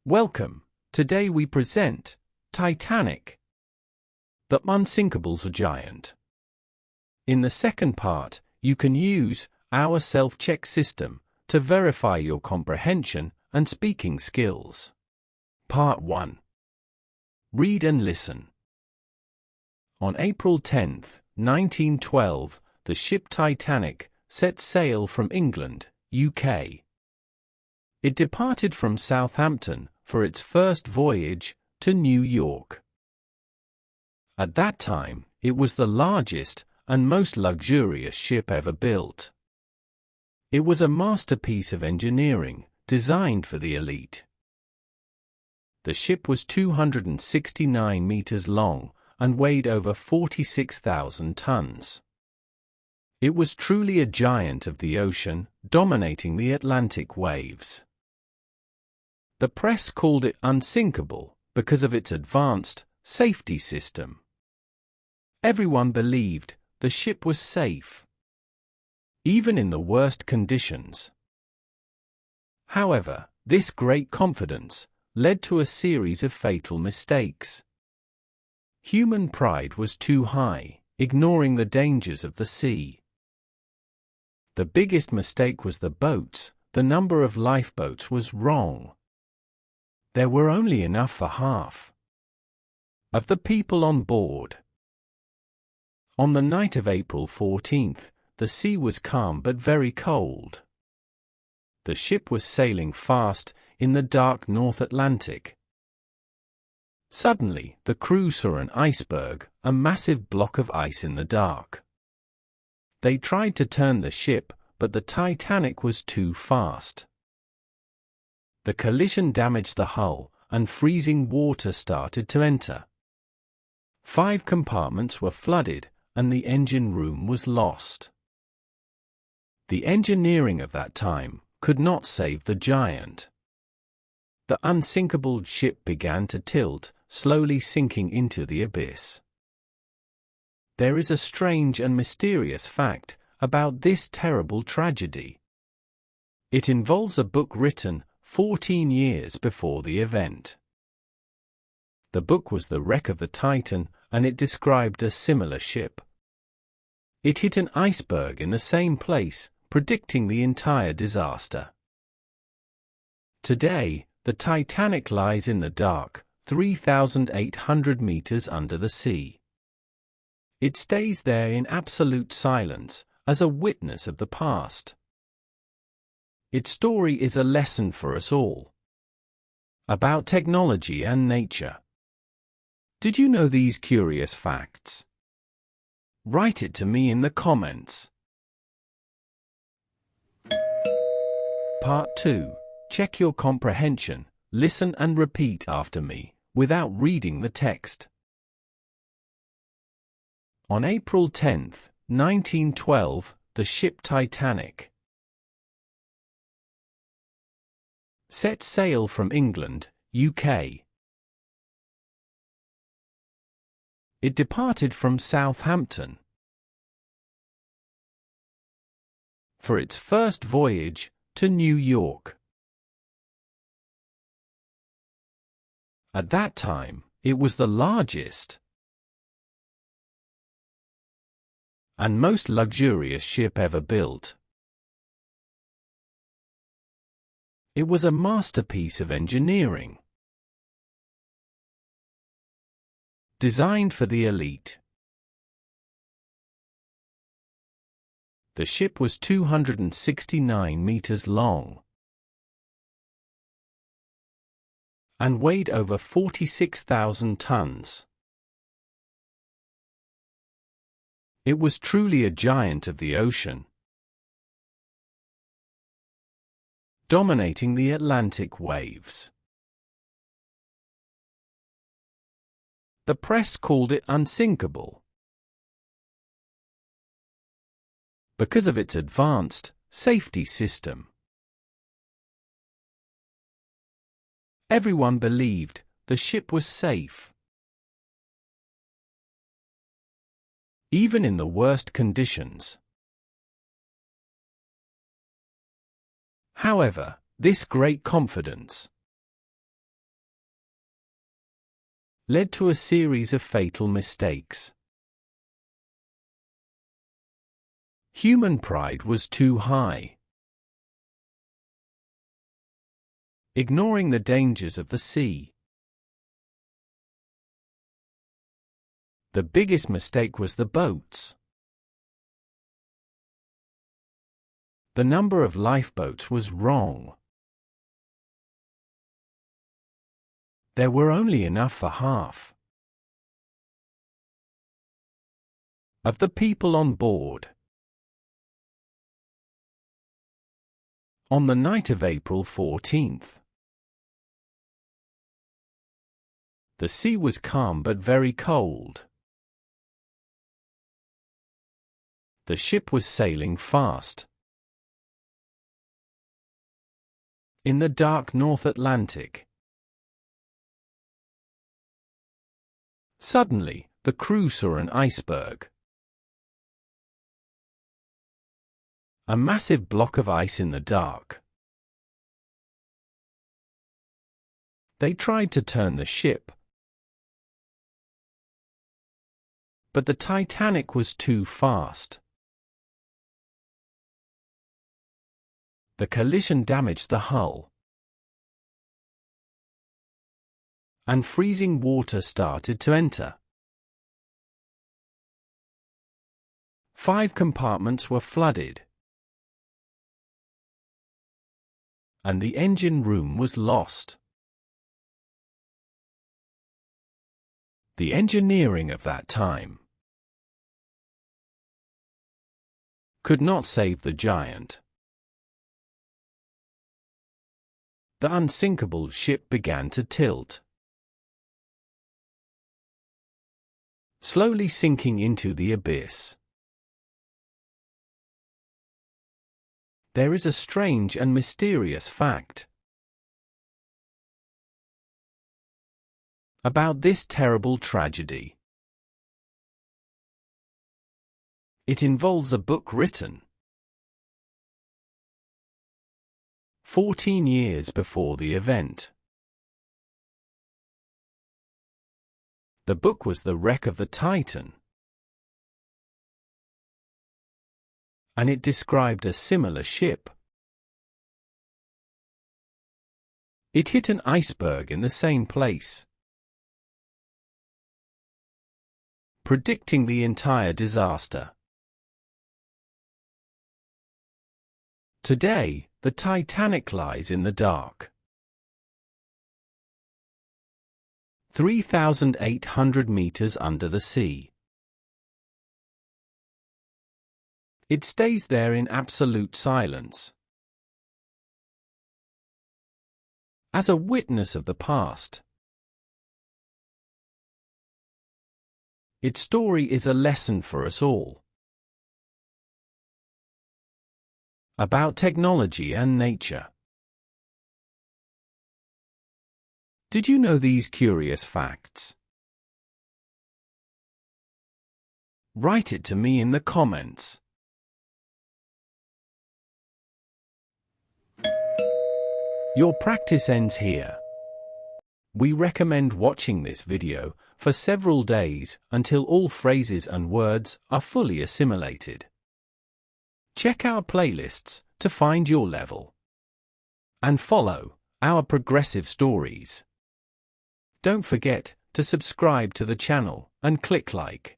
Welcome. Today we present Titanic. The Unsinkable's a giant. In the second part, you can use our self-check system to verify your comprehension and speaking skills. Part 1. Read and listen. On April 10, 1912, the ship Titanic set sail from England, UK. It departed from Southampton for its first voyage to New York. At that time, it was the largest and most luxurious ship ever built. It was a masterpiece of engineering, designed for the elite. The ship was 269 meters long and weighed over 46,000 tons. It was truly a giant of the ocean, dominating the Atlantic waves. The press called it unsinkable because of its advanced safety system. Everyone believed the ship was safe, even in the worst conditions. However, this great confidence led to a series of fatal mistakes. Human pride was too high, ignoring the dangers of the sea. The biggest mistake was the boats. The number of lifeboats was wrong. There were only enough for half of the people on board. On the night of April 14th, the sea was calm but very cold. The ship was sailing fast in the dark North Atlantic. Suddenly, the crew saw an iceberg, a massive block of ice in the dark. They tried to turn the ship, but the Titanic was too fast. The collision damaged the hull, and freezing water started to enter. 5 compartments were flooded, and the engine room was lost. The engineering of that time could not save the giant. The unsinkable ship began to tilt, slowly sinking into the abyss. There is a strange and mysterious fact about this terrible tragedy. It involves a book written 14 years before the event. The book was The Wreck of the Titan, and it described a similar ship. It hit an iceberg in the same place, predicting the entire disaster. Today, the Titanic lies in the dark, 3,800 meters under the sea. It stays there in absolute silence, as a witness of the past. Its story is a lesson for us all about technology and nature. Did you know these curious facts? Write it to me in the comments. Part 2. Check your comprehension. Listen and repeat after me, without reading the text. On April 10, 1912, the ship Titanic set sail from England, UK. It departed from Southampton for its first voyage to New York. At that time, it was the largest and most luxurious ship ever built. It was a masterpiece of engineering, designed for the elite. The ship was 269 meters long and weighed over 46,000 tons. It was truly a giant of the ocean, dominating the Atlantic waves. The press called it unsinkable because of its advanced safety system. Everyone believed the ship was safe, even in the worst conditions. However, this great confidence led to a series of fatal mistakes. Human pride was too high. Ignoring the dangers of the sea. The biggest mistake was the boats. The number of lifeboats was wrong. There were only enough for half of the people on board. On the night of April 14th, the sea was calm but very cold. The ship was sailing fast in the dark North Atlantic. Suddenly, the crew saw an iceberg. A massive block of ice in the dark. They tried to turn the ship, but the Titanic was too fast. The collision damaged the hull, and freezing water started to enter. 5 compartments were flooded, and the engine room was lost. The engineering of that time could not save the giant. The unsinkable ship began to tilt, slowly sinking into the abyss. There is a strange and mysterious fact about this terrible tragedy. It involves a book written 14 years before the event. The book was The Wreck of the Titan, and it described a similar ship. It hit an iceberg in the same place, predicting the entire disaster. Today, the Titanic lies in the dark, 3,800 meters under the sea. It stays there in absolute silence, as a witness of the past. Its story is a lesson for us all about technology and nature. Did you know these curious facts? Write it to me in the comments. Your practice ends here. We recommend watching this video for several days until all phrases and words are fully assimilated. Check our playlists to find your level, and follow our progressive stories. Don't forget to subscribe to the channel and click like.